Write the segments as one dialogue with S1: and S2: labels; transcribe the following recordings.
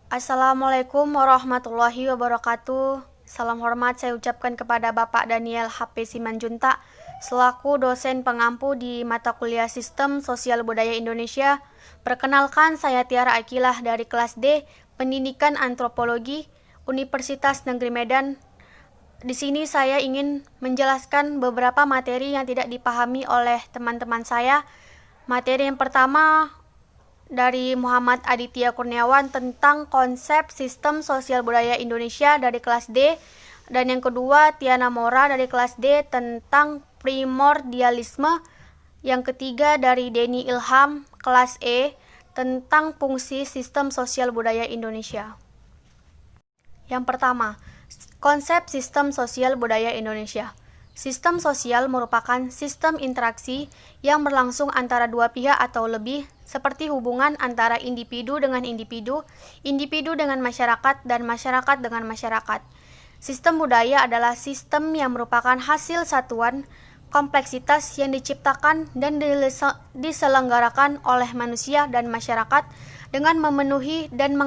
S1: Assalamualaikum warahmatullahi wabarakatuh. Salam hormat saya ucapkan kepada Bapak Daniel HP Simanjuntak selaku dosen pengampu di mata kuliah Sistem Sosial Budaya Indonesia. Perkenalkan, saya Tiara Akilah dari kelas D Pendidikan Antropologi Universitas Negeri Medan. Di sini saya ingin menjelaskan beberapa materi yang tidak dipahami oleh teman-teman saya. Materi yang pertama dari Muhammad Aditya Kurniawan tentang konsep sistem sosial budaya Indonesia dari kelas D, dan yang kedua Tiana Mora dari kelas D tentang primordialisme. Yang ketiga dari Denny Ilham kelas E tentang fungsi sistem sosial budaya Indonesia. Yang pertama, konsep sistem sosial budaya Indonesia. Sistem sosial merupakan sistem interaksi yang berlangsung antara dua pihak atau lebih, seperti hubungan antara individu dengan individu, individu dengan masyarakat, dan masyarakat dengan masyarakat. Sistem budaya adalah sistem yang merupakan hasil satuan kompleksitas yang diciptakan dan diselenggarakan oleh manusia dan masyarakat dengan memenuhi dan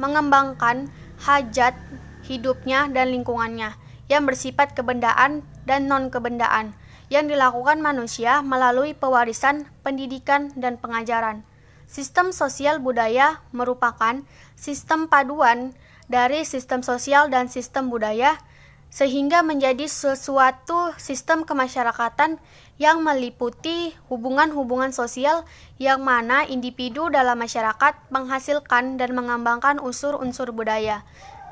S1: mengembangkan hajat hidupnya dan lingkungannya yang bersifat kebendaan dan non-kebendaan yang dilakukan manusia melalui pewarisan, pendidikan, dan pengajaran. Sistem sosial budaya merupakan sistem paduan dari sistem sosial dan sistem budaya, sehingga menjadi sesuatu sistem kemasyarakatan yang meliputi hubungan-hubungan sosial yang mana individu dalam masyarakat menghasilkan dan mengembangkan unsur-unsur budaya.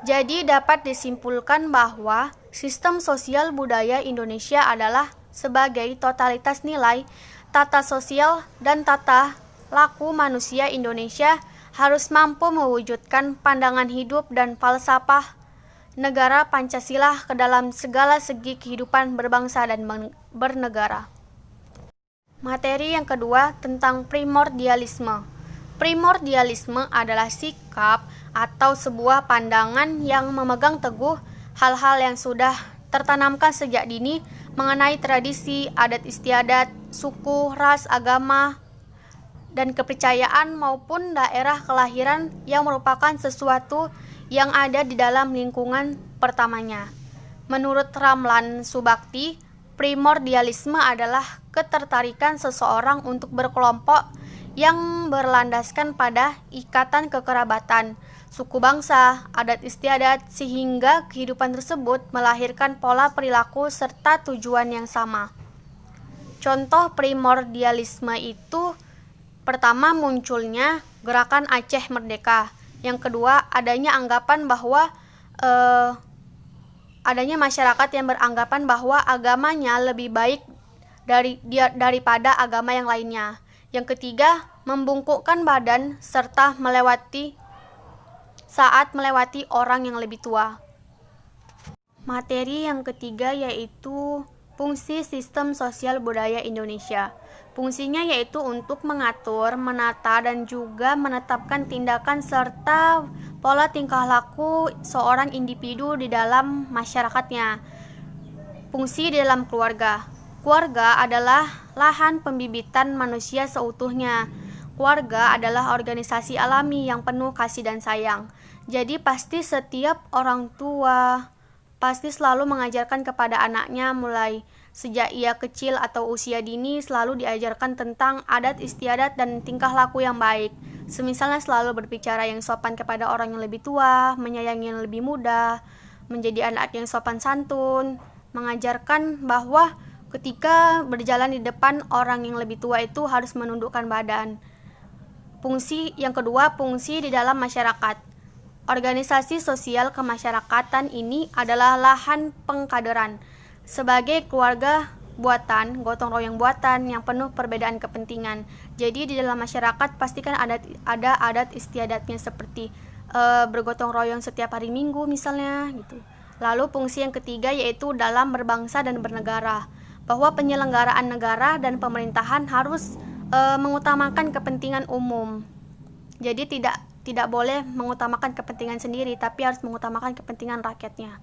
S1: Jadi dapat disimpulkan bahwa sistem sosial budaya Indonesia adalah sebagai totalitas nilai, tata sosial, dan tata laku manusia Indonesia harus mampu mewujudkan pandangan hidup dan falsafah negara Pancasila ke dalam segala segi kehidupan berbangsa dan bernegara. Materi yang kedua tentang primordialisme. Primordialisme adalah sikap atau sebuah pandangan yang memegang teguh hal-hal yang sudah tertanamkan sejak dini mengenai tradisi, adat istiadat, suku, ras, agama, dan kepercayaan maupun daerah kelahiran yang merupakan sesuatu yang ada di dalam lingkungan pertamanya. Menurut Ramlan Subakti, primordialisme adalah ketertarikan seseorang untuk berkelompok yang berlandaskan pada ikatan kekerabatan, suku bangsa, adat istiadat, sehingga kehidupan tersebut melahirkan pola perilaku serta tujuan yang sama. Contoh primordialisme itu, pertama munculnya gerakan Aceh Merdeka. Yang kedua, adanya anggapan bahwa adanya masyarakat yang beranggapan bahwa agamanya lebih baik daripada agama yang lainnya. Yang ketiga, membungkukkan badan serta melewati orang yang lebih tua. Materi yang ketiga yaitu fungsi sistem sosial budaya Indonesia. Fungsinya yaitu untuk mengatur, menata, dan juga menetapkan tindakan serta pola tingkah laku seorang individu di dalam masyarakatnya. Fungsi di dalam keluarga. Keluarga adalah lahan pembibitan manusia seutuhnya. Keluarga adalah organisasi alami yang penuh kasih dan sayang. Jadi pasti setiap orang tua pasti selalu mengajarkan kepada anaknya mulai sejak ia kecil atau usia dini selalu diajarkan tentang adat istiadat dan tingkah laku yang baik. Semisalnya selalu berbicara yang sopan kepada orang yang lebih tua, menyayangi yang lebih muda, menjadi anak yang sopan santun, mengajarkan bahwa ketika berjalan di depan orang yang lebih tua itu harus menundukkan badan. Fungsi yang kedua, fungsi di dalam masyarakat. Organisasi sosial kemasyarakatan ini adalah lahan pengkaderan. Sebagai keluarga buatan, gotong royong buatan yang penuh perbedaan kepentingan. Jadi di dalam masyarakat pastikan ada adat istiadatnya seperti bergotong royong setiap hari Minggu misalnya gitu. Lalu fungsi yang ketiga yaitu dalam berbangsa dan bernegara. Bahwa penyelenggaraan negara dan pemerintahan harus mengutamakan kepentingan umum. Jadi tidak boleh mengutamakan kepentingan sendiri, tapi harus mengutamakan kepentingan rakyatnya.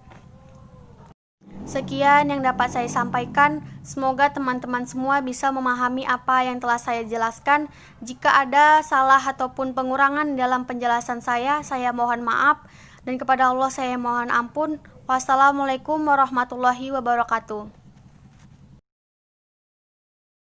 S1: Sekian yang dapat saya sampaikan. Semoga teman-teman semua bisa memahami apa yang telah saya jelaskan. Jika ada salah ataupun pengurangan dalam penjelasan saya mohon maaf. Dan kepada Allah saya mohon ampun. Wassalamualaikum warahmatullahi wabarakatuh.